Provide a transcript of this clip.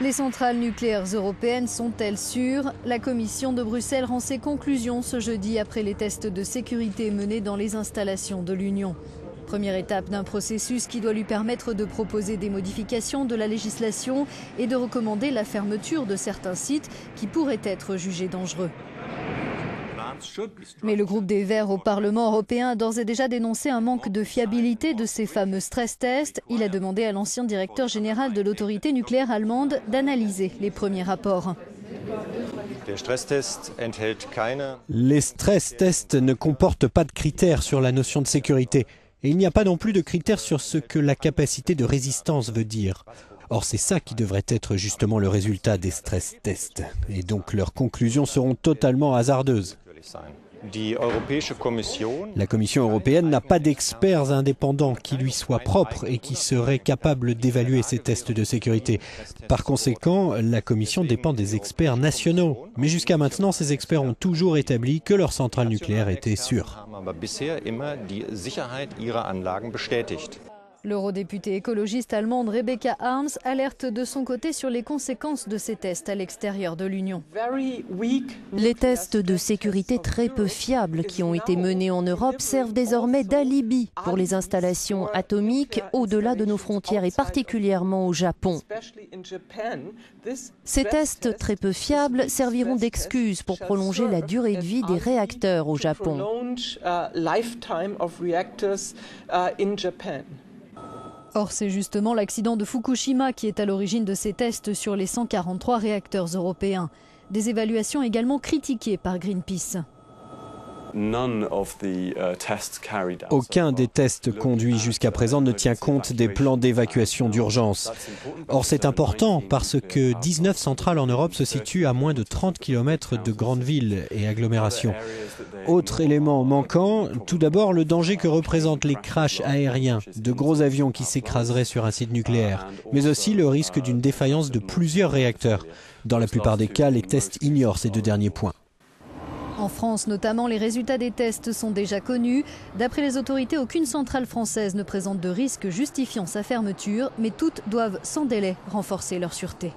Les centrales nucléaires européennes sont-elles sûres? La Commission de Bruxelles rend ses conclusions ce jeudi après les tests de sécurité menés dans les installations de l'Union. Première étape d'un processus qui doit lui permettre de proposer des modifications de la législation et de recommander la fermeture de certains sites qui pourraient être jugés dangereux. Mais le groupe des Verts au Parlement européen a d'ores et déjà dénoncé un manque de fiabilité de ces fameux stress tests. Il a demandé à l'ancien directeur général de l'autorité nucléaire allemande d'analyser les premiers rapports. Les stress tests ne comportent pas de critères sur la notion de sécurité. Et il n'y a pas non plus de critères sur ce que la capacité de résistance veut dire. Or, c'est ça qui devrait être justement le résultat des stress tests. Et donc, leurs conclusions seront totalement hasardeuses. La Commission européenne n'a pas d'experts indépendants qui lui soient propres et qui seraient capables d'évaluer ces tests de sécurité. Par conséquent, la Commission dépend des experts nationaux. Mais jusqu'à maintenant, ces experts ont toujours établi que leur centrale nucléaire était sûre. L'eurodéputée écologiste allemande Rebecca Harms alerte de son côté sur les conséquences de ces tests à l'extérieur de l'Union. Les tests de sécurité très peu fiables qui ont été menés en Europe servent désormais d'alibi pour les installations atomiques au-delà de nos frontières et particulièrement au Japon. Ces tests très peu fiables serviront d'excuse pour prolonger la durée de vie des réacteurs au Japon. Or, c'est justement l'accident de Fukushima qui est à l'origine de ces tests sur les 143 réacteurs européens. Des évaluations également critiquées par Greenpeace. Aucun des tests conduits jusqu'à présent ne tient compte des plans d'évacuation d'urgence. Or, c'est important parce que 19 centrales en Europe se situent à moins de 30 km de grandes villes et agglomérations. Autre élément manquant, tout d'abord le danger que représentent les crashs aériens, de gros avions qui s'écraseraient sur un site nucléaire, mais aussi le risque d'une défaillance de plusieurs réacteurs. Dans la plupart des cas, les tests ignorent ces deux derniers points. En France notamment, les résultats des tests sont déjà connus. D'après les autorités, aucune centrale française ne présente de risque justifiant sa fermeture, mais toutes doivent sans délai renforcer leur sûreté.